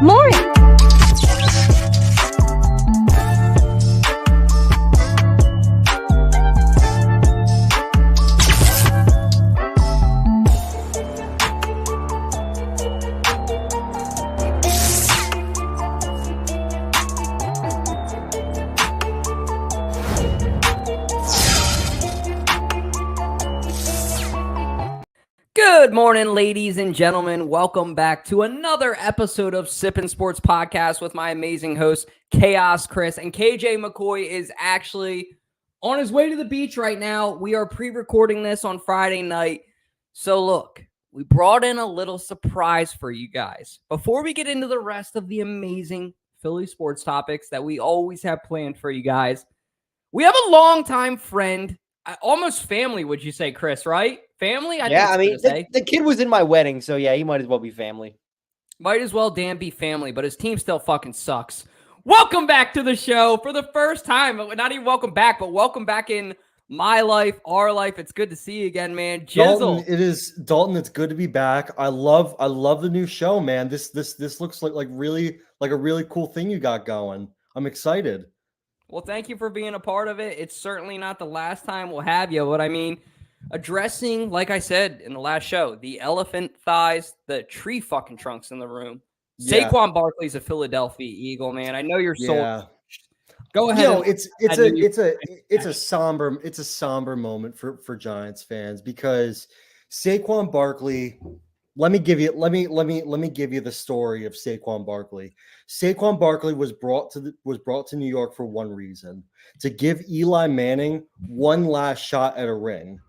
Lauren. Good morning, ladies and gentlemen. Welcome back to another episode of Sippin' Sports Podcast with my amazing host, Chaos Chris. And KJ McCoy is actually on his way to the beach right now. We are pre-recording this on Friday night. So look, we brought in a little surprise for you guys. Before we get into the rest of the amazing Philly sports topics that we always have planned for you guys, we have a longtime friend, almost family, would you say, Chris, right? Family? I mean, the kid was in my wedding, so yeah, he might as well be family. Might as well damn be family, but his team still fucking sucks. Welcome back to the show for the first time. Not even welcome back, but welcome back in my life, our life. It's good to see you again, man. Jizzle. Dalton. It's good to be back. I love the new show, man. This looks like a really cool thing you got going. I'm excited. Well, thank you for being a part of it. It's certainly not the last time we'll have you, but I mean, addressing, like I said in the last show, the elephant thighs, the tree fucking trunks in the room. Yeah. Saquon Barkley's a Philadelphia Eagle, man. I know you're sold. Go ahead. It's a somber moment for Giants fans because Saquon Barkley. Let me give you the story of Saquon Barkley. Saquon Barkley was brought to New York for one reason: to give Eli Manning one last shot at a ring.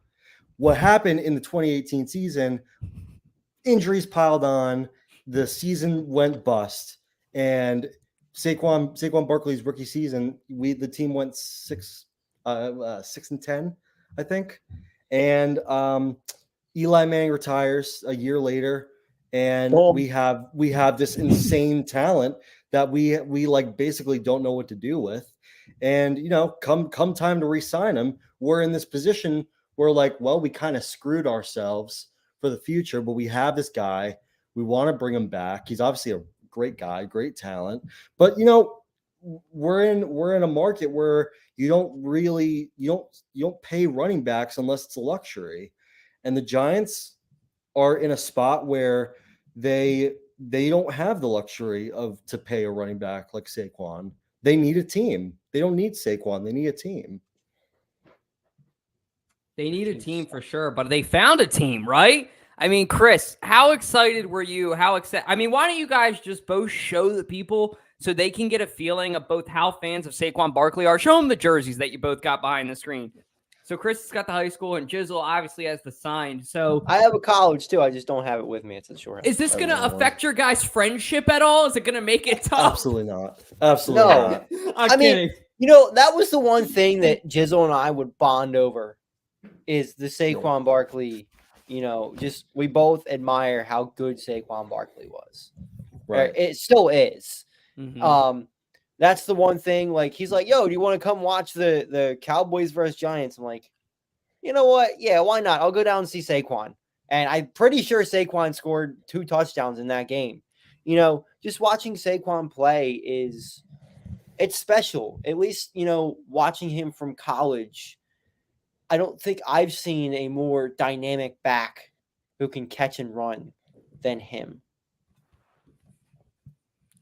What happened in the 2018 season? Injuries piled on. The season went bust, and Saquon Barkley's rookie season, the team went 6-10, I think, and Eli Manning retires a year later, and we have this insane talent that we like basically don't know what to do with, and come time to re-sign him, we're in this position. We're like, well, we kind of screwed ourselves for the future, but we have this guy. We want to bring him back. He's obviously a great guy, great talent. But we're in a market where you don't pay running backs unless it's a luxury. And the Giants are in a spot where they don't have the luxury to pay a running back like Saquon. They need a team. They don't need Saquon. They need a team. They need a team for sure, but they found a team, right? I mean, Chris, how excited were you? Why don't you guys just both show the people so they can get a feeling of both how fans of Saquon Barkley are? Show them the jerseys that you both got behind the screen. So Chris has got the high school, and Jizzle obviously has the sign. So I have a college too. I just don't have it with me. It's a short. Is this going to affect your guys' friendship at all? Is it going to make it tough? Absolutely not. Absolutely not. I'm kidding. That was the one thing that Jizzle and I would bond over. Is the Saquon Barkley, just we both admire how good Saquon Barkley was. Right. It still is. Mm-hmm. That's the one thing, like, he's like, yo, do you want to come watch the Cowboys versus Giants? I'm like, you know what? Yeah, why not? I'll go down and see Saquon. And I'm pretty sure Saquon scored 2 touchdowns in that game. Just watching Saquon play it's special. At least, watching him from college, I don't think I've seen a more dynamic back who can catch and run than him.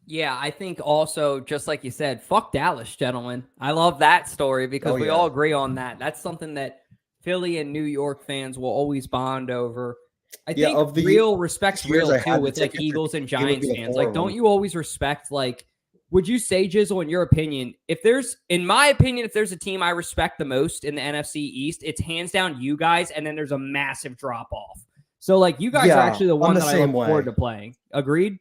Yeah, I think also, just like you said, fuck Dallas, gentlemen. I love that story because we all agree on that. That's something that Philly and New York fans will always bond over. I think real respect's real too with like Eagles and Giants fans. Like, don't you always respect, like, would you say, Jizzle, in your opinion, in my opinion, if there's a team I respect the most in the NFC East, it's hands down you guys, and then there's a massive drop-off. So, like, you guys are actually the one that I look forward to playing. Agreed?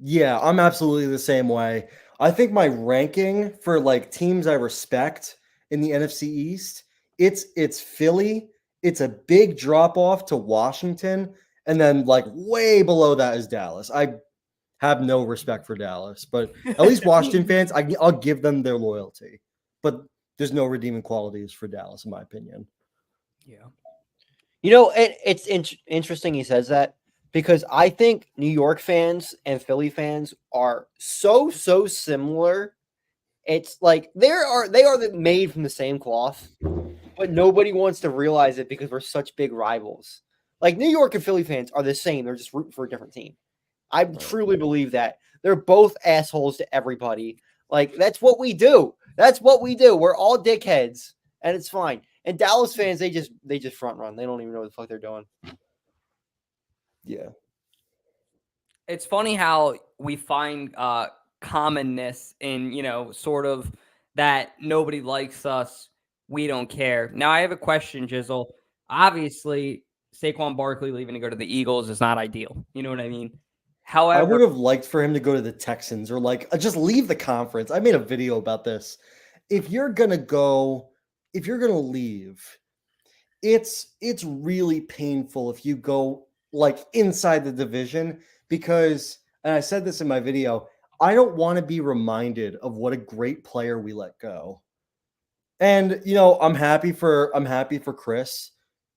Yeah, I'm absolutely the same way. I think my ranking for, like, teams I respect in the NFC East, it's Philly, it's a big drop-off to Washington, and then, like, way below that is Dallas. I have no respect for Dallas, but at least Washington fans, I'll give them their loyalty. But there's no redeeming qualities for Dallas, in my opinion. Yeah. It's interesting he says that because I think New York fans and Philly fans are so similar. It's like they are made from the same cloth, but nobody wants to realize it because we're such big rivals. Like New York and Philly fans are the same; they're just rooting for a different team. I truly believe that they're both assholes to everybody. Like that's what we do. That's what we do. We're all dickheads, and it's fine. And Dallas fans, they just front run. They don't even know what the fuck they're doing. Yeah. It's funny how we find commonness in, sort of that nobody likes us, we don't care. Now, I have a question, Jizzle. Obviously, Saquon Barkley leaving to go to the Eagles is not ideal. You know what I mean? I would However, have liked for him to go to the Texans or just leave the conference. I made a video about this. If you're going to leave, it's really painful if you go like inside the division because, and I said this in my video, I don't want to be reminded of what a great player we let go. And I'm happy for Chris,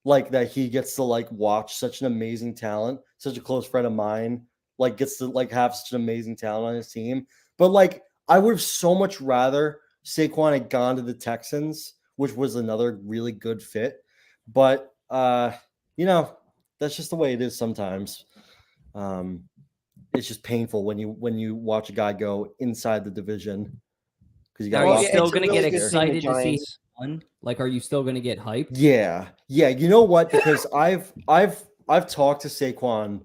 like that he gets to like watch such an amazing talent, such a close friend of mine, like gets to like have such an amazing talent on his team. But like I would have so much rather Saquon had gone to the Texans, which was another really good fit. But that's just the way it is sometimes. It's just painful when you watch a guy go inside the division because you got. are you still it's a going to really get good team, the excited to see him Giants. win? Like, are you still going to get hyped? Yeah. You know what? Because I've talked to Saquon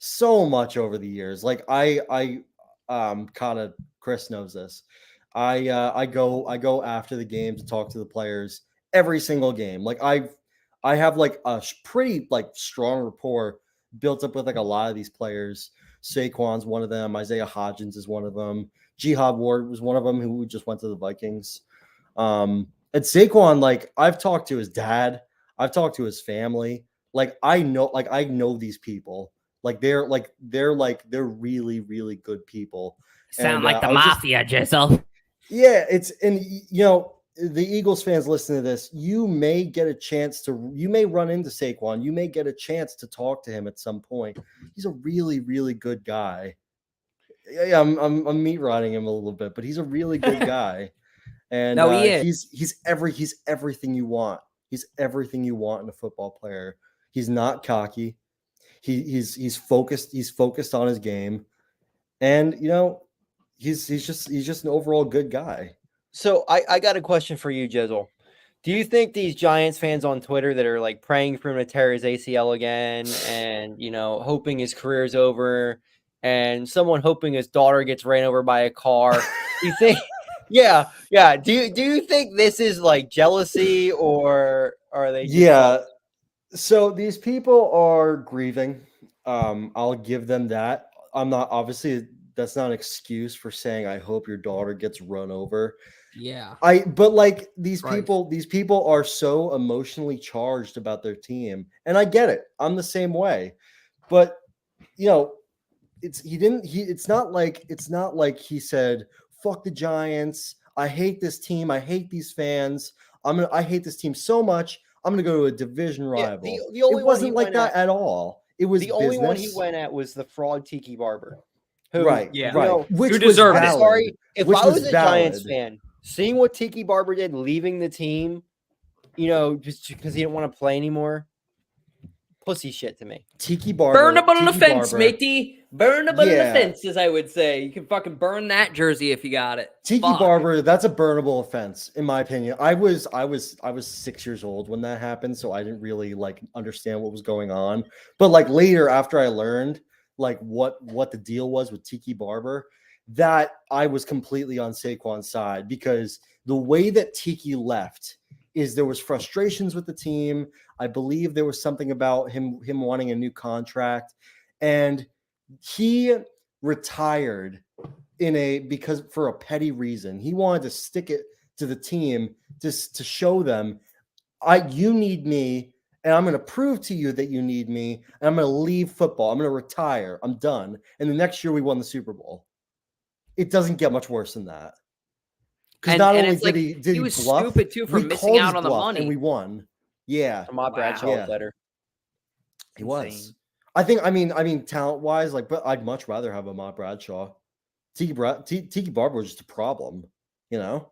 so much over the years. Like I kind of Chris knows this. I go after the game to talk to the players every single game. Like I have like a pretty like strong rapport built up with like a lot of these players. Saquon's one of them. Isaiah Hodgins is one of them. Jihad Ward was one of them who just went to the Vikings. And Saquon, like I've talked to his dad, I've talked to his family. Like I know these people. Like they're really, really good people. Sound like the mafia, Jizzle. Yeah, the Eagles fans listen to this. You may run into Saquon. You may get a chance to talk to him at some point. He's a really, really good guy. Yeah, I'm meat rotting him a little bit, but he's a really good guy. And No, he is. he's everything you want. He's everything you want in a football player. He's not cocky. He's focused. He's focused on his game, and he's just an overall good guy. So I got a question for you, Jizzle. Do you think these Giants fans on Twitter that are like praying for him to tear his ACL again and hoping his career's over and someone hoping his daughter gets ran over by a car, do you think yeah. Do you think this is like jealousy or are they just So these people are grieving. I'll give them that. I'm not obviously that's not an excuse for saying I hope your daughter gets run over. Yeah. But like these Right. people are so emotionally charged about their team. And I get it. I'm the same way. But it's not like he said, fuck the Giants. I hate this team. I hate these fans. I hate this team so much. I'm gonna go to a division rival. The only it wasn't one like that at all. It was the only one he business. went at was the fraud Tiki Barber. Who, Right. Which Who was deserved it. valid. Sorry, if Which I was a valid. Giants fan, seeing what Tiki Barber did leaving the team, just because he didn't want to play anymore, pussy shit to me. Tiki Barber. Burnable on the Tiki fence, Barber. matey. Burnable on the Yeah. fence, as I would say. You can fucking burn that jersey if you got it. Tiki Fuck. Barber, that's a burnable offense, in my opinion. I was 6 years old when that happened, so I didn't really like understand what was going on. But like later, after I learned like what the deal was with Tiki Barber, that I was completely on Saquon's side because the way that Tiki left is there was frustrations with the team. I believe there was something about him wanting a new contract, and he retired because for a petty reason. He wanted to stick it to the team just to show them, you need me, and I'm going to prove to you that you need me, and I'm going to leave football. I'm going to retire. I'm done. And the next year we won the Super Bowl. It doesn't get much worse than that. Because not only did he was bluff, stupid too for missing out on the money, and we won. Yeah, Ahmad Bradshaw was better. he was. I mean, talent wise, like, but I'd much rather have a Ahmad Bradshaw. Tiki Barber was just a problem, you know.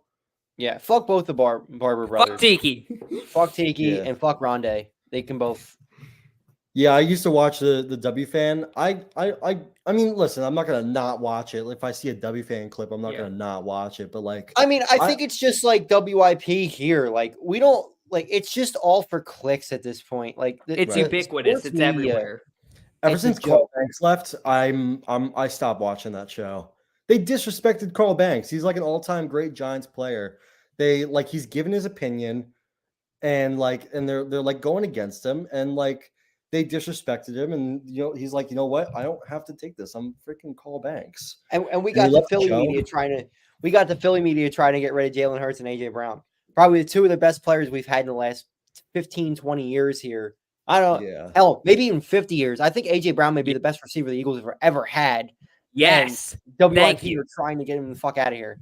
Yeah, fuck both the Barber brothers. Fuck Tiki. Fuck Tiki and fuck Rondé. They can both. Yeah, I used to watch the W fan. I mean, listen, I'm not gonna not watch it. If I see a W fan clip, I'm not gonna not watch it. But like, I mean, I think it's just like WIP here. Like, we don't like. It's just all for clicks at this point. Like, it's ubiquitous. It's everywhere. Ever since Carl Banks left, I stopped watching that show. They disrespected Carl Banks. He's like an all-time great Giants player. He's given his opinion, and they're like going against him, and like they disrespected him, and he's like, you know what? I don't have to take this. I'm freaking Carl Banks. And we got the Philly media trying to get rid of Jalen Hurts and AJ Brown. Probably the two of the best players we've had in the last 15, 20 years here. I don't know. Hell, maybe even 50 years. I think AJ Brown may be the best receiver the Eagles have ever had. Yes. WIP are trying to get him the fuck out of here.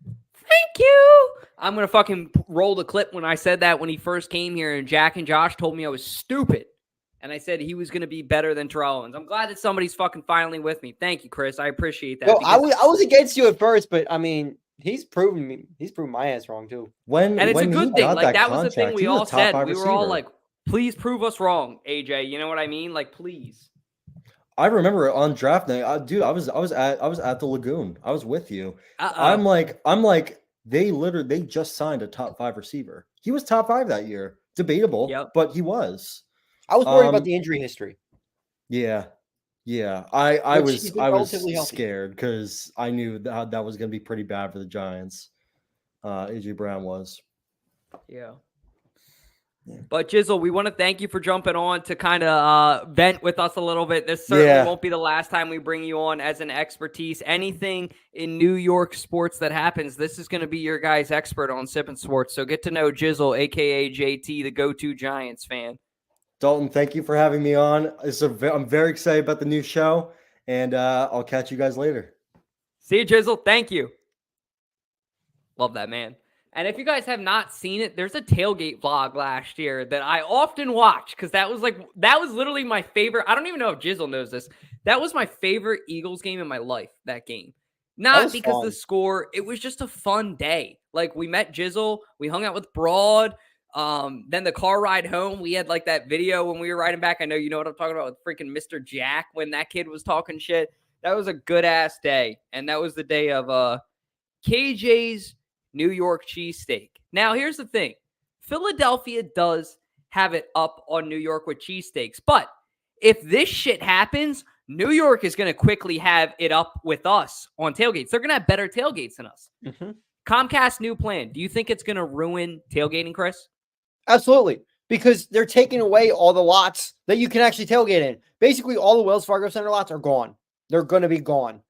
Thank you. I'm going to fucking roll the clip when I said that when he first came here, and Jack and Josh told me I was stupid. And I said he was going to be better than Terrell Owens. I'm glad that somebody's fucking finally with me. Thank you, Chris. I appreciate that. No, I was against you at first, but I mean, he's proven my ass wrong too. And it's a good thing. Like, that was the thing we all said. We were all like, please prove us wrong, AJ. You know what I mean? Like, please. I remember on draft night, dude. I was at the Lagoon. I was with you. I'm like, they just signed a top 5 receiver. He was top 5 that year. Debatable, but he was. I was worried about the injury history. Yeah. I was scared because I knew that was going to be pretty bad for the Giants. AJ Brown was. Yeah. But Jizzle, we want to thank you for jumping on to kind of vent with us a little bit. This certainly won't be the last time we bring you on as an expertise. Anything in New York sports that happens, this is going to be your guys' expert on Sippin' Sports. So get to know Jizzle, a.k.a. JT, the go-to Giants fan. Dalton, thank you for having me on. I'm very excited about the new show, and I'll catch you guys later. See you, Jizzle. Thank you. Love that, man. And if you guys have not seen it, there's a tailgate vlog last year that I often watch because that was literally my favorite. I don't even know if Jizzle knows this. That was my favorite Eagles game in my life, that game. Not because of the score. It was just a fun day. Like, we met Jizzle. We hung out with Broad. Then the car ride home, we had like that video when we were riding back. I know you know what I'm talking about with freaking Mr. Jack when that kid was talking shit. That was a good ass day. And that was the day of KJ's New York cheesesteak. Now, here's the thing. Philadelphia does have it up on New York with cheesesteaks. But if this shit happens, New York is going to quickly have it up with us on tailgates. They're going to have better tailgates than us. Mm-hmm. Comcast new plan. Do you think it's going to ruin tailgating, Chris? Absolutely. Because they're taking away all the lots that you can actually tailgate in. Basically, all the Wells Fargo Center lots are gone. They're going to be gone.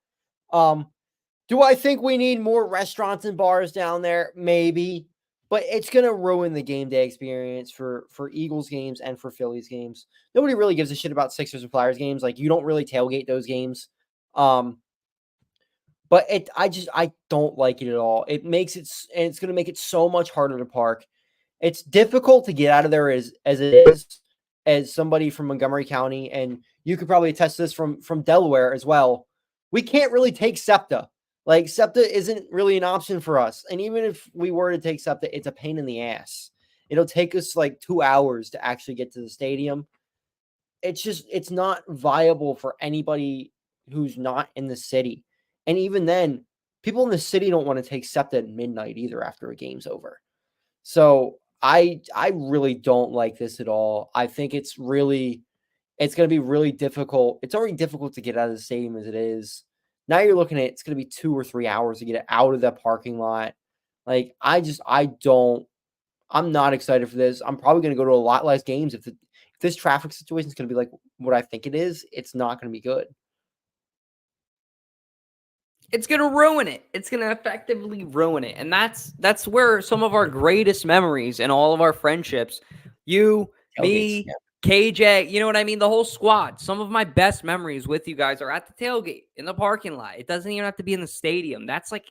Do I think we need more restaurants and bars down there? Maybe. But it's going to ruin the game day experience for Eagles games and for Phillies games. Nobody really gives a shit about Sixers and Flyers games. Like, you don't really tailgate those games. But I don't like it at all. It's going to make it so much harder to park. It's difficult to get out of there as it is, as somebody from Montgomery County, and you could probably attest to this from Delaware as well. We can't really take SEPTA. Like, SEPTA isn't really an option for us. And even if we were to take SEPTA, it's a pain in the ass. It'll take us like 2 hours to actually get to the stadium. It's not viable for anybody who's not in the city. And even then, people in the city don't want to take SEPTA at midnight either after a game's over. So I really don't like this at all. I think it's going to be really difficult. It's already difficult to get out of the stadium as it is. Now you're looking at it's going to be 2 or 3 hours to get it out of that parking lot. Like, I'm not excited for this. I'm probably going to go to a lot less games if this traffic situation is going to be like what I think it is. It's not going to be good. It's going to ruin it. It's going to effectively ruin it. And that's where some of our greatest memories and all of our friendships, you, me, KJ, you know what I mean? The whole squad. Some of my best memories with you guys are at the tailgate, in the parking lot. It doesn't even have to be in the stadium. That's like,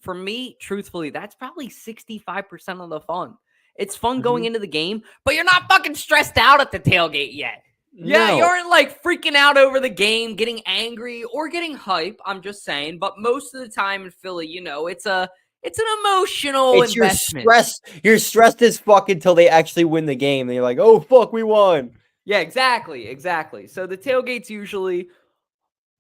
for me, truthfully, that's probably 65% of the fun. It's fun going into the game, but you're not fucking stressed out at the tailgate yet. Yeah, you No. aren't like freaking out over the game, getting angry or getting hype. I'm just saying, but most of the time in Philly, it's an emotional It's investment. You're stressed as fuck until they actually win the game. And you're like, oh fuck, we won. Yeah, exactly. So the tailgate's usually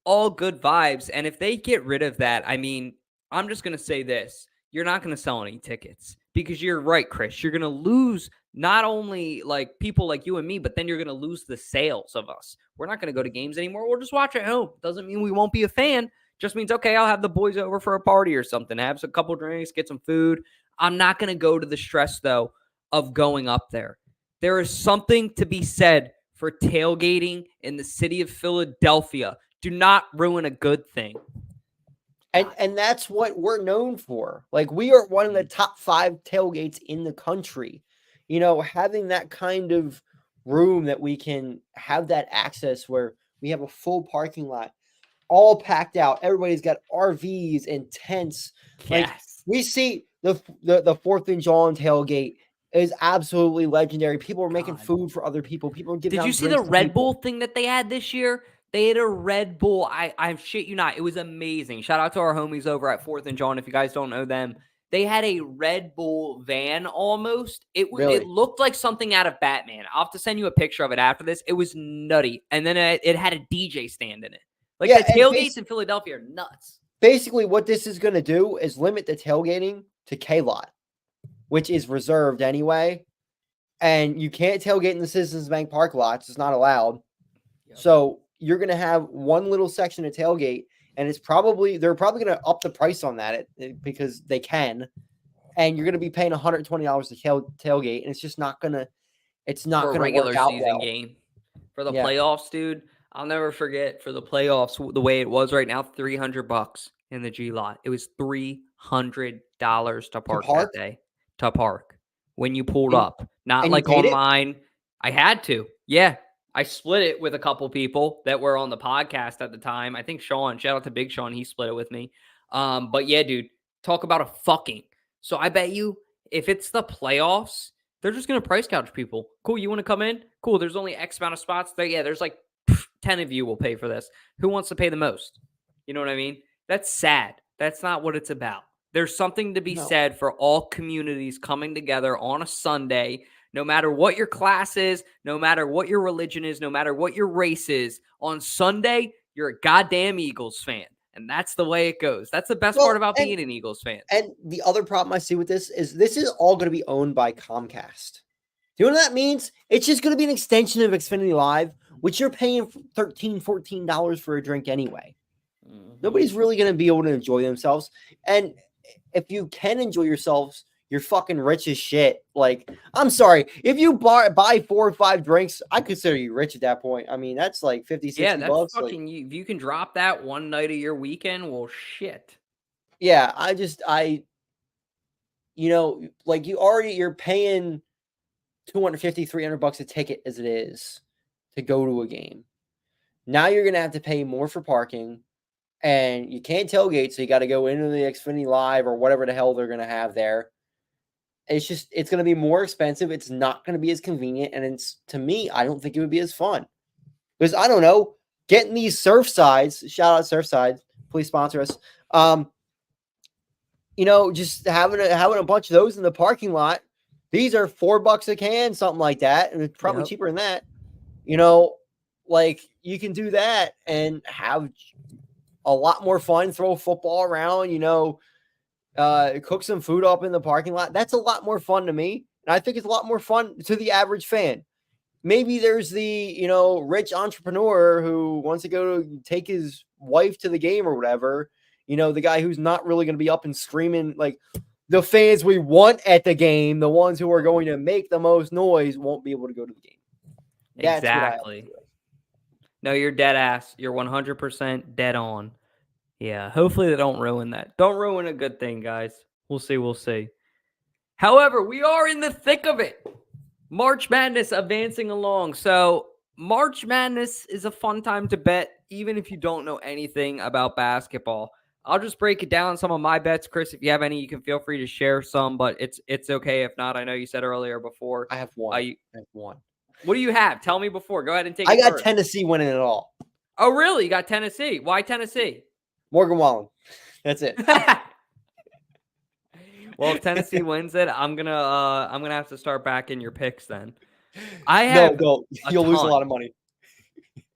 all good vibes, and if they get rid of that, I mean, I'm just gonna say this: you're not gonna sell any tickets because you're right, Chris. You're gonna lose not only like people like you and me, but then you're gonna lose the sales of us. We're not gonna go to games anymore. We'll just watch at home. Doesn't mean we won't be a fan. Just means okay, I'll have the boys over for a party or something, have a couple drinks, get some food. I'm not gonna go to the stress though of going up there. There is something to be said for tailgating in the city of Philadelphia. Do not ruin a good thing. And that's what we're known for. Like, we are one of the top 5 tailgates in the country. Having that kind of room that we can have that access where we have a full parking lot, all packed out. Everybody's got RVs and tents. Like, Yes. we see the 4th and John tailgate is absolutely legendary. People are making food for other people. People are giving Did out you see the drinks to Red people. Bull thing that they had this year? They had a Red Bull. I shit you not. It was amazing. Shout out to our homies over at 4th and John. If you guys don't know them, they had a Red Bull van almost. It Really? looked like something out of Batman. I'll have to send you a picture of it after this. It was nutty. And then it had a DJ stand in it. Like, Yeah, the and tailgates in Philadelphia are nuts. basically what this is going to do is limit the tailgating to K-Lot, which is reserved anyway. And you can't tailgate in the Citizens Bank park lots. It's not allowed. Yep. So you're going to have one little section of tailgate, and they're probably going to up the price on that because they can. And you're going to be paying $120 to tailgate, and it's just not going to regular work out season well. game. For the Yeah. playoffs, dude, I'll never forget for the playoffs the way it was right now, $300 in the G lot. It was $300 to park that day. To park when you pulled up, not and you like paid it? online. I had to. Yeah. I split it with a couple people that were on the podcast at the time. I think Sean, shout out to Big Sean, he split it with me. But yeah, dude, talk about a fucking. So I bet you if it's the playoffs, they're just going to price gouge people. Cool, you want to come in? Cool, there's only X amount of spots there. Yeah, there's like 10 of you will pay for this. Who wants to pay the most? You know what I mean? That's sad. That's not what it's about. There's something to be said for all communities coming together on a Sunday, no matter what your class is, no matter what your religion is, no matter what your race is. On Sunday, you're a goddamn Eagles fan. And that's the way it goes. That's the best part about being an Eagles fan. And the other problem I see with this is all going to be owned by Comcast. Do you know what that means? It's just going to be an extension of Xfinity Live, which you're paying $13, $14 for a drink anyway. Mm-hmm. Nobody's really going to be able to enjoy themselves. And if you can enjoy yourselves, you're fucking rich as shit. Like, I'm sorry. If you buy 4 or 5 drinks, I consider you rich at that point. I mean, that's like 50, 60 yeah, that's bucks. Fucking, if you can drop that one night of your weekend, well, shit. Yeah, like you're paying $250, $300 a ticket as it is to go to a game. Now you're going to have to pay more for parking, and you can't tailgate, so you got to go into the Xfinity Live or whatever the hell they're going to have there. It's going to be more expensive. It's not going to be as convenient, and to me, I don't think it would be as fun. Because I don't know, getting these Surfsides, shout out Surfsides, please sponsor us. Just having a bunch of those in the parking lot. These are $4 a can, something like that, and it's probably cheaper than that. Like, you can do that and have a lot more fun, throw a football around, cook some food up in the parking lot. That's a lot more fun to me. And I think it's a lot more fun to the average fan. Maybe there's the, rich entrepreneur who wants to go to take his wife to the game or whatever. The guy who's not really going to be up and screaming, like, the fans we want at the game, the ones who are going to make the most noise, won't be able to go to the game. That's exactly. No, you're dead ass. You're 100% dead on. Yeah, hopefully they don't ruin that. Don't ruin a good thing, guys. We'll see. However, we are in the thick of it. March Madness advancing along. So March Madness is a fun time to bet, even if you don't know anything about basketball. I'll just break it down, some of my bets. Chris, if you have any, you can feel free to share some, but it's okay if not. I know you said earlier before. I have one. What do you have? Tell me before. Go ahead and take I it got first. Tennessee winning it all. Oh, really? You got Tennessee. Why Tennessee? Morgan Wallen. That's it. Well, if Tennessee wins it, I'm gonna have to start backing your picks then. I have No, you'll lose a lot of money.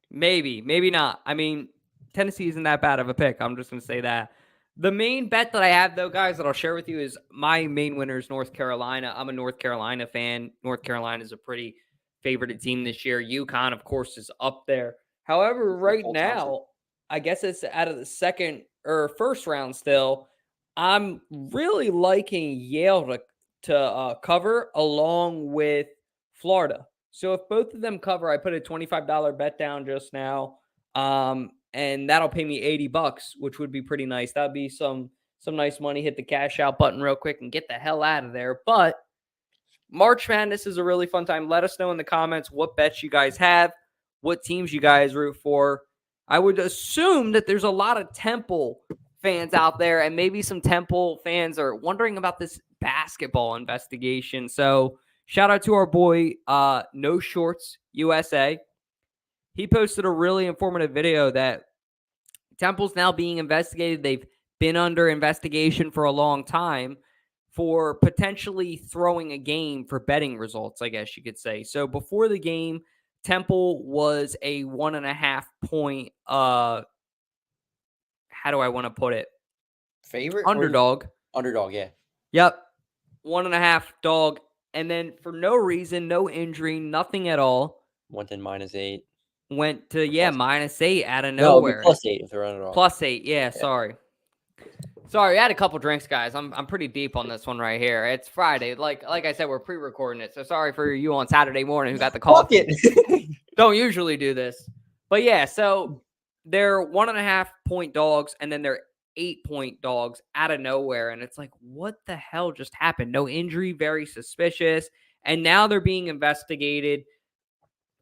Maybe not. I mean, Tennessee isn't that bad of a pick. I'm just gonna say that. The main bet that I have, though, guys, that I'll share with you is my main winner is North Carolina. I'm a North Carolina fan. North Carolina is a pretty favorited team this year. UConn, of course, is up there. However, right now, I guess it's out of the second or first round still. I'm really liking Yale to cover along with Florida. So if both of them cover, I put a $25 bet down just now. And that'll pay me $80, which would be pretty nice. That'd be some nice money. Hit the cash out button real quick and get the hell out of there. But March Madness is a really fun time. Let us know in the comments what bets you guys have, what teams you guys root for. I would assume that there's a lot of Temple fans out there, and maybe some Temple fans are wondering about this basketball investigation. So shout out to our boy, No Shorts USA. He posted a really informative video that Temple's now being investigated. They've been under investigation for a long time for potentially throwing a game for betting results, I guess you could say. So before the game, Temple was a 1.5 point, how do I want to put it? Favorite? Underdog. Underdog, yeah. Yep. 1.5 dog. And then for no reason, no injury, nothing at all. Went in -8. Went to, -8 out of nowhere. No, +8 if they're underdog. +8, yeah. Sorry, I had a couple drinks, guys. I'm pretty deep on this one right here. It's Friday. Like I said, we're pre-recording it. So sorry for you on Saturday morning who got the call. Don't usually do this. But yeah, so they're 1.5 point dogs, and then they're 8-point dogs out of nowhere. And it's like, what the hell just happened? No injury, very suspicious. And now they're being investigated.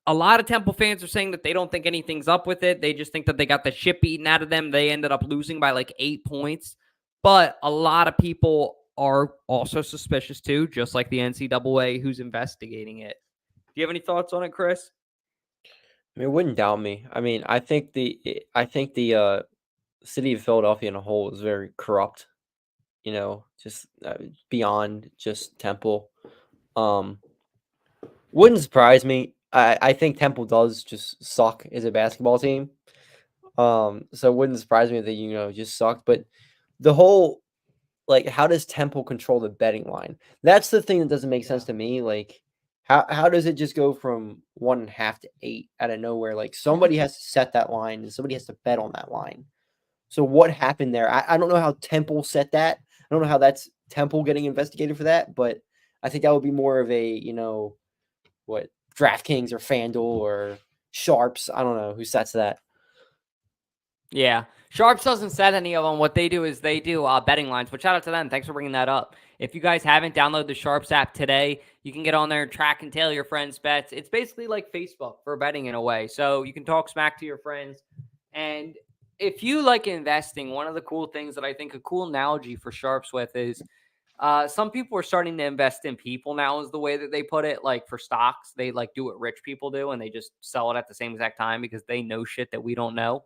A lot of Temple fans are saying that they don't think anything's up with it. They just think that they got the shit beaten out of them. They ended up losing by like 8 points. But a lot of people are also suspicious too, just like the NCAA who's investigating it. Do you have any thoughts on it, Chris? I mean, it wouldn't doubt me. I mean, I think the city of Philadelphia in a whole is very corrupt. You know, just beyond just Temple. Wouldn't surprise me. I think Temple does just suck as a basketball team. So it wouldn't surprise me that, just sucked. But the whole, like, how does Temple control the betting line? That's the thing that doesn't make sense to me. Like, how does it just go from 1.5 to 8 out of nowhere? Like, somebody has to set that line and somebody has to bet on that line. So what happened there? I don't know how Temple set that. I don't know how that's Temple getting investigated for that, but I think that would be more of a, DraftKings or FanDuel or Sharps. I don't know who sets that. Yeah. Sharps doesn't set any of them. What they do is they do betting lines, but shout out to them. Thanks for bringing that up. If you guys haven't, download the Sharps app today. You can get on there and track and tail your friends' bets. It's basically like Facebook for betting in a way. So you can talk smack to your friends. And if you like investing, one of the cool things that I think a cool analogy for Sharps with is some people are starting to invest in people now is the way that they put it. Like for stocks, they like do what rich people do and they just sell it at the same exact time because they know shit that we don't know.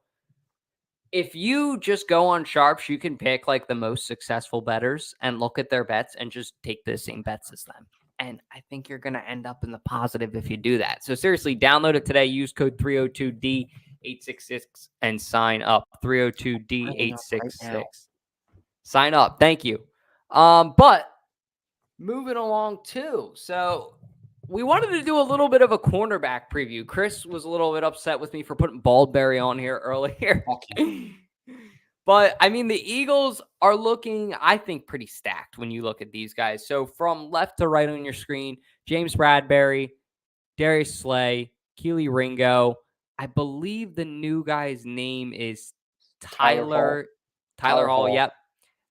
If you just go on Sharps, you can pick like the most successful bettors and look at their bets and just take the same bets as them. And I think you're going to end up in the positive if you do that. So seriously, download it today. Use code 302D866 and sign up. 302D866. Sign up. Thank you. But moving along too. So we wanted to do a little bit of a cornerback preview. Chris was a little bit upset with me for putting Baldberry on here earlier. Okay. But, I mean, the Eagles are looking, I think, pretty stacked when you look at these guys. So from left to right on your screen, James Bradberry, Darius Slay, Keely Ringo. I believe the new guy's name is Tyler Hall. Yep.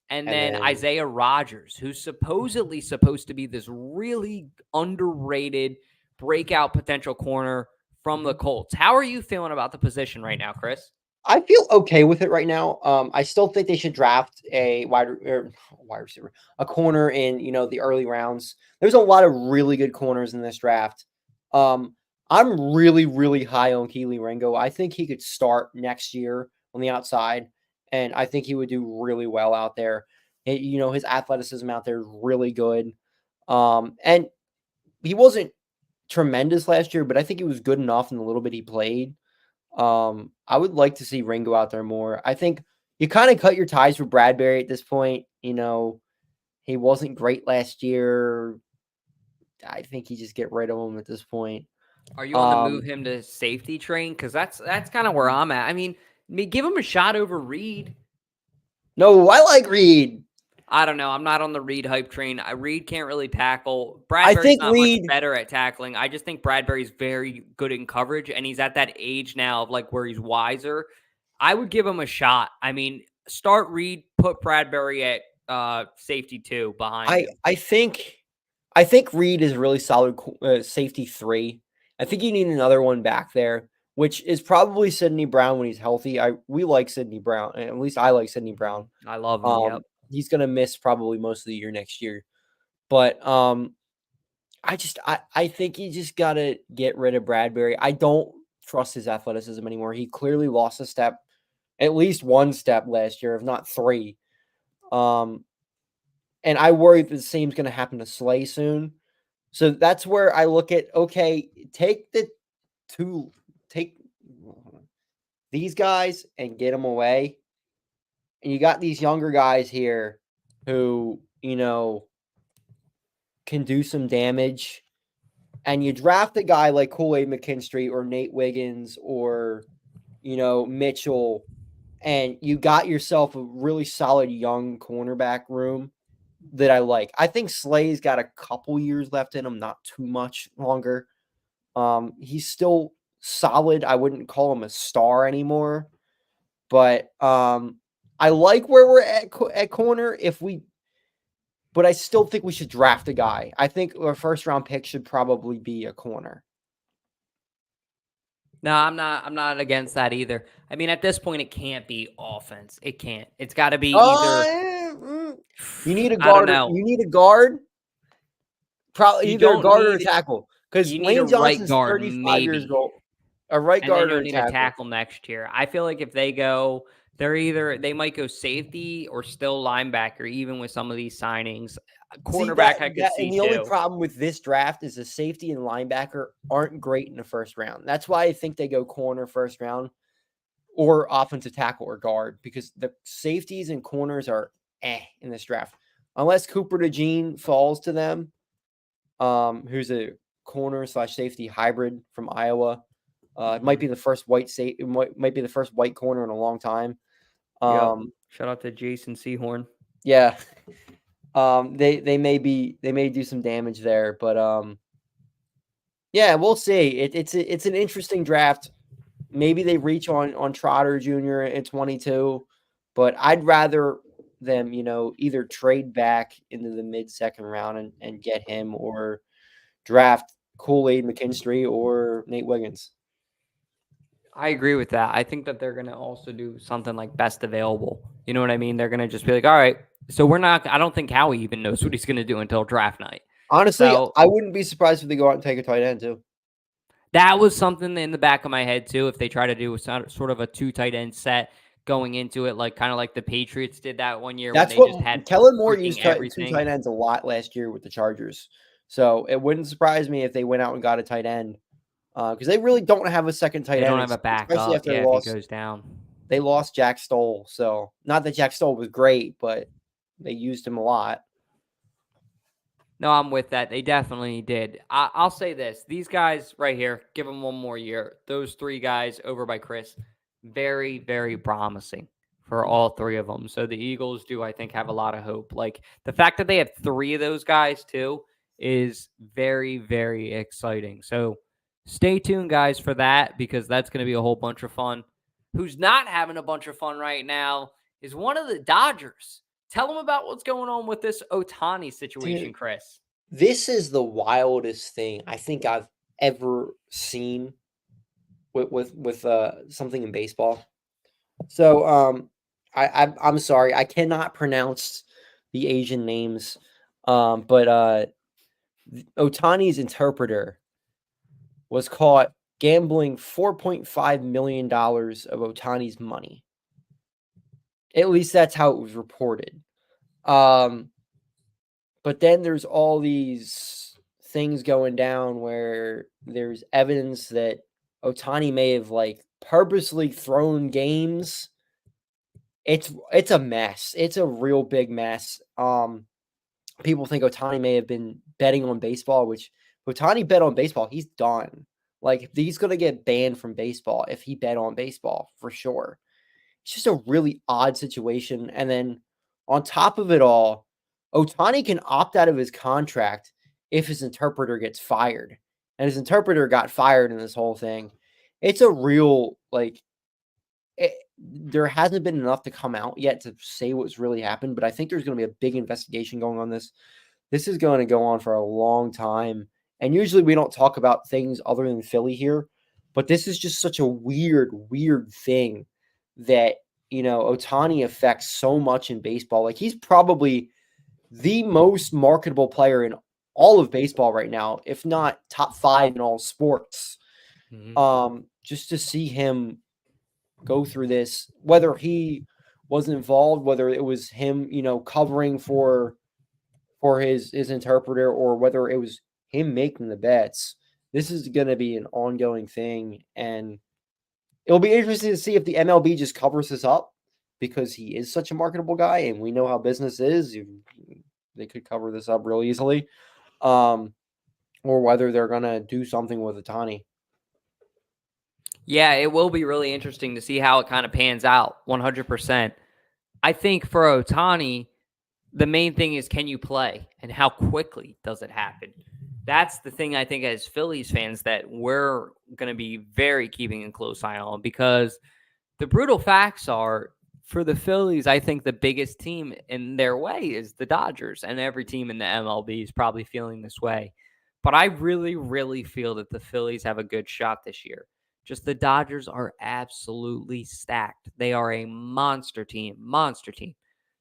And then Isaiah Rodgers, who's supposedly supposed to be this really underrated breakout potential corner from the Colts. How are you feeling about the position right now, Chris? I feel okay with it right now. I still think they should draft a wide receiver, a corner in, the early rounds. There's a lot of really good corners in this draft. I'm really, really high on Keely Ringo. I think he could start next year on the outside, and I think he would do really well out there. His athleticism out there is really good. And he wasn't tremendous last year, but I think he was good enough in the little bit he played. I would like to see Ringo out there more. I think you kind of cut your ties with Bradbury at this point. He wasn't great last year. I think you just get rid of him at this point. Are you on the move him to safety train? Because that's kind of where I'm at. I mean, give him a shot over Reed. No, I like Reed. I don't know. I'm not on the Reed hype train. Reed can't really tackle. Bradbury's not much better at tackling. I just think Bradbury's very good in coverage, and he's at that age now of like where he's wiser. I would give him a shot. I mean, start Reed, put Bradbury at safety 2 behind him. I think Reed is really solid safety 3. I think you need another one back there, which is probably Sidney Brown when he's healthy. We like Sidney Brown. At least I like Sidney Brown. I love him. Yep. He's going to miss probably most of the year next year. But I think you just got to get rid of Bradbury. I don't trust his athleticism anymore. He clearly lost a step, at least one step last year, if not 3. And I worry that the same's going to happen to Slay soon. So that's where I look at, okay, take these guys and get them away. And you got these younger guys here who, can do some damage. And you draft a guy like Kool-Aid McKinstry or Nate Wiggins or, Mitchell, and you got yourself a really solid young cornerback room that I like. I think Slay's got a couple years left in him, not too much longer. He's still solid. I wouldn't call him a star anymore, but I like where we're at corner. But I still think we should draft a guy. I think our first round pick should probably be a corner. No, I'm not against that either. I mean, at this point, it can't be offense. It can't. It's got to be either. You need a guard. You need a guard. Probably either a guard or a tackle. Because Lane Johnson's 35 years old. A right guard or a tackle next year. I feel like if they go, they might go safety or still linebacker, even with some of these signings. Cornerback, I could see and the only problem with this draft is the safety and linebacker aren't great in the first round. That's why I think they go corner first round or offensive tackle or guard, because the safeties and corners are in this draft. Unless Cooper DeJean falls to them, who's a corner/safety hybrid from Iowa. It might be the first might be the first white corner in a long time. Shout out to Jason Sehorn. Yeah. They may do some damage there, but yeah, we'll see. It's an interesting draft. Maybe they reach on Trotter Jr. at 22, but I'd rather them, either trade back into the mid-second round and get him, or draft Kool-Aid McKinstry or Nate Wiggins. I agree with that. I think that they're going to also do something like best available. You know what I mean? They're going to just be like, all right, so I don't think Howie even knows what he's going to do until draft night. Honestly, I wouldn't be surprised if they go out and take a tight end too. That was something in the back of my head too. If they try to do sort of a 2 tight end set going into it, kind of like the Patriots did that one year. That's what just had Kellen Moore used 2 tight ends a lot last year with the Chargers. So it wouldn't surprise me if they went out and got a tight end. Because they really don't have a second tight end. They don't have a backup if he goes down. They lost Jack Stoll. So not that Jack Stoll was great, but they used him a lot. No, I'm with that. They definitely did. I'll say this. These guys right here, give them one more year. Those 3 guys over by Chris, very, very promising for all 3 of them. So the Eagles do, I think, have a lot of hope. Like the fact that they have 3 of those guys too is very, very exciting. So stay tuned, guys, for that, because that's going to be a whole bunch of fun. Who's not having a bunch of fun right now is one of the Dodgers. Tell them about what's going on with this Ohtani situation, dude, Chris. This is the wildest thing I think I've ever seen with something in baseball. So I'm sorry, I cannot pronounce the Asian names, but Ohtani's interpreter was caught gambling $4.5 million of Ohtani's money. At least that's how it was reported. But then there's all these things going down where there's evidence that Ohtani may have like purposely thrown games. It's a mess. It's a real big mess. People think Ohtani may have been betting on baseball, which Ohtani bet on baseball, he's done. Like, he's going to get banned from baseball if he bet on baseball, for sure. It's just a really odd situation. And then on top of it all, Ohtani can opt out of his contract if his interpreter gets fired. And his interpreter got fired in this whole thing. It's a real, like, there hasn't been enough to come out yet to say what's really happened, but I think there's going to be a big investigation going on this. This is going to go on for a long time. And usually we don't talk about things other than Philly here, but this is just such a weird thing that, you know, Ohtani affects so much in baseball. Like, he's probably the most marketable player in all of baseball right now, if not top 5 in all sports. Mm-hmm. Just to see him go through this, whether he was involved, whether it was him, you know, covering for his interpreter, or whether it was him making the bets, this is going to be an ongoing thing. And it'll be interesting to see if the MLB just covers this up, because he is such a marketable guy and we know how business is. They could cover this up real easily. Or whether they're going to do something with Ohtani. Yeah, it will be really interesting to see how it kind of pans out. 100%. I think for Ohtani, the main thing is, can you play, and how quickly does it happen? That's the thing I think as Phillies fans that we're going to be very keeping a close eye on, because the brutal facts are, for the Phillies, I think the biggest team in their way is the Dodgers, and every team in the MLB is probably feeling this way. But I really feel that the Phillies have a good shot this year. Just the Dodgers are absolutely stacked. They are a monster team.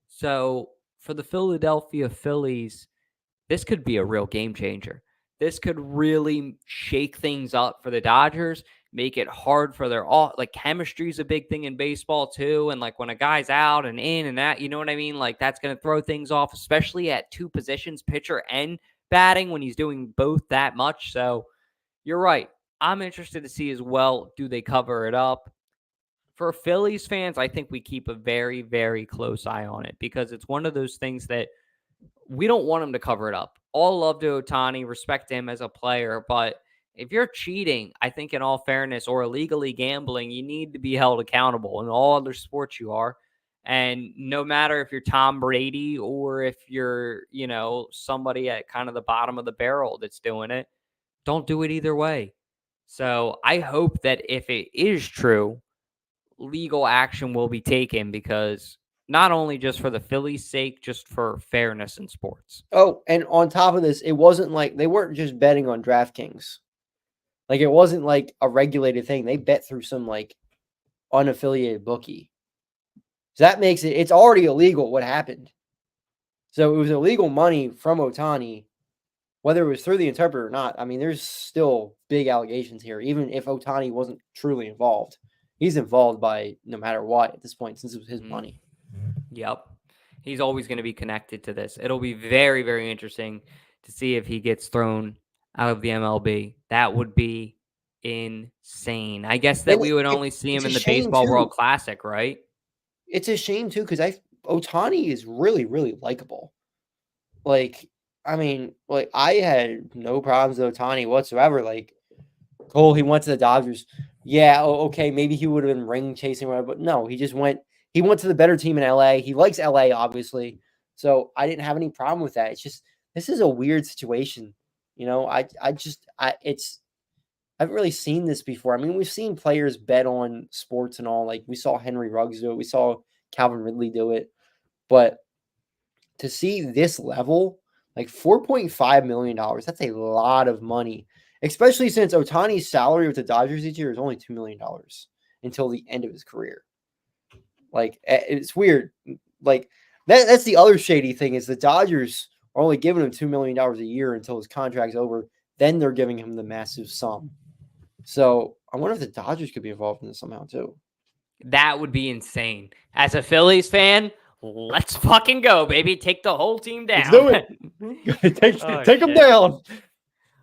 So for the Philadelphia Phillies, this could be a real game changer. This could really shake things up for the Dodgers, make it hard for their like, chemistry is a big thing in baseball too. And like, when a guy's out and in and out, you know what I mean? Like, that's going to throw things off, especially at 2 positions, pitcher and batting, when he's doing both that much. So you're right. I'm interested to see as well, do they cover it up? For Phillies fans, I think we keep a very close eye on it, because it's one of those things that we don't want him to cover it up. All love to Ohtani, respect him as a player, but if you're cheating, I think in all fairness, or illegally gambling, you need to be held accountable. In all other sports you are. And no matter if you're Tom Brady or if you're, you know, somebody at kind of the bottom of the barrel that's doing it, don't do it either way. So I hope that if it is true, legal action will be taken, because not only just for the Phillies' sake, just for fairness in sports. Oh, and on top of this, it wasn't like they weren't just betting on DraftKings. Like, it wasn't like a regulated thing. They bet through some like unaffiliated bookie. So that makes it's already illegal what happened. So it was illegal money from Ohtani, whether it was through the interpreter or not. I mean, there's still big allegations here, even if Ohtani wasn't truly involved. He's involved by no matter what at this point, since it was his money. Yep. He's always going to be connected to this. It'll be very interesting to see if he gets thrown out of the MLB. That would be insane. I guess that we would only see him in the Baseball World Classic, right? It's a shame too, because Ohtani is really likable. Like, I mean, like, I had no problems with Ohtani whatsoever. Like, cool, he went to the Dodgers. Yeah, okay, maybe he would have been ring chasing, but no, he just went. He went to the better team in LA. He likes LA, obviously. So I didn't have any problem with that. It's just, this is a weird situation. You know, I haven't really seen this before. I mean, we've seen players bet on sports and all. Like, we saw Henry Ruggs do it. We saw Calvin Ridley do it. But to see this level, like $4.5 million, that's a lot of money. Especially since Ohtani's salary with the Dodgers each year is only $2 million until the end of his career. Like, it's weird. Like, that's the other shady thing, is the Dodgers are only giving him $2 million a year until his contract's over. Then they're giving him the massive sum. So I wonder if the Dodgers could be involved in this somehow too. That would be insane. As a Phillies fan, let's fucking go, baby. Take the whole team down. Let's do it. Take them down.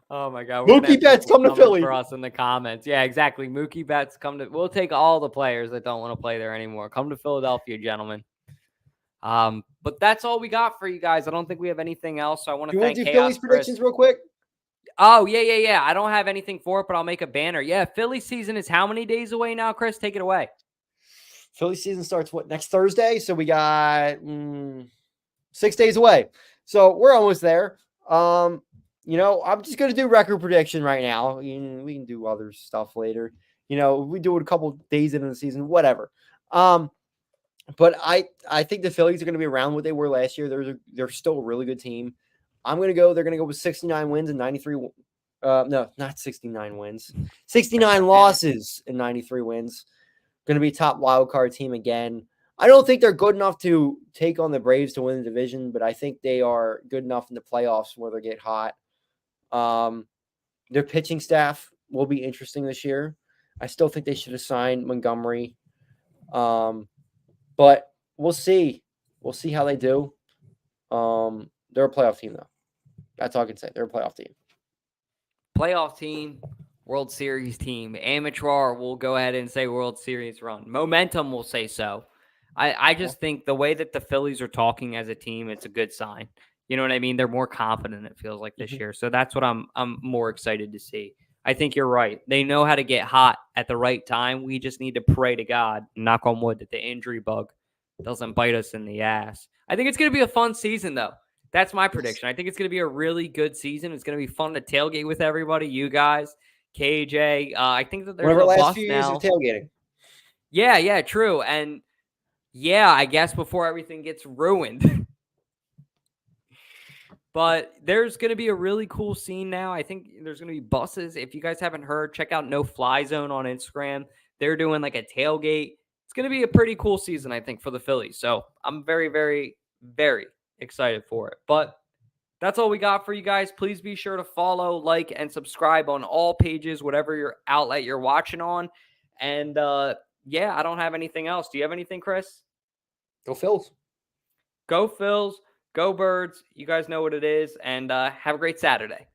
Oh my God. We're Mookie Betts come to Philly for us in the comments. Yeah, exactly. Mookie Betts we'll take all the players that don't want to play there anymore. Come to Philadelphia, gentlemen. But that's all we got for you guys. I don't think we have anything else. So I want to thank do Chaos Phillies Chris. predictions real quick? Oh, yeah. I don't have anything for it, but I'll make a banner. Yeah, Philly season is how many days away now, Chris? Take it away. Philly season starts next Thursday? So we got 6 days away. So we're almost there. I'm just going to do record prediction right now. We can do other stuff later. We do it a couple days into the season, whatever. But I think the Phillies are going to be around what they were last year. They're still a really good team. I'm going to go. They're going to go with 69 wins and 93. No, not 69 wins. 69 losses and 93 wins. Going to be top wild card team again. I don't think they're good enough to take on the Braves to win the division, but I think they are good enough in the playoffs where they get hot. Their pitching staff will be interesting this year. I still think they should have signed Montgomery. But we'll see. We'll see how they do. They're a playoff team, though. That's all I can say. They're a playoff team. Playoff team, World Series team. Amateur will go ahead and say World Series run. Momentum will say so. I just think the way that the Phillies are talking as a team, it's a good sign. You know what I mean? They're more confident, it feels like, this year. So that's what I'm more excited to see. I think you're right. They know how to get hot at the right time. We just need to pray to God, knock on wood, that the injury bug doesn't bite us in the ass. I think it's going to be a fun season, though. That's my prediction. I think it's going to be a really good season. It's going to be fun to tailgate with everybody, you guys, KJ. I think that there's One of our a last bus few now. years of tailgating. Yeah, true. And yeah, I guess before everything gets ruined. But there's going to be a really cool scene now. I think there's going to be buses. If you guys haven't heard, check out No Fly Zone on Instagram. They're doing like a tailgate. It's going to be a pretty cool season, I think, for the Phillies. So I'm very, very, very excited for it. But that's all we got for you guys. Please be sure to follow, like, and subscribe on all pages, whatever your outlet you're watching on. And yeah, I don't have anything else. Do you have anything, Chris? Go Phils. Go Phils. Go Birds. You guys know what it is. And have a great Saturday.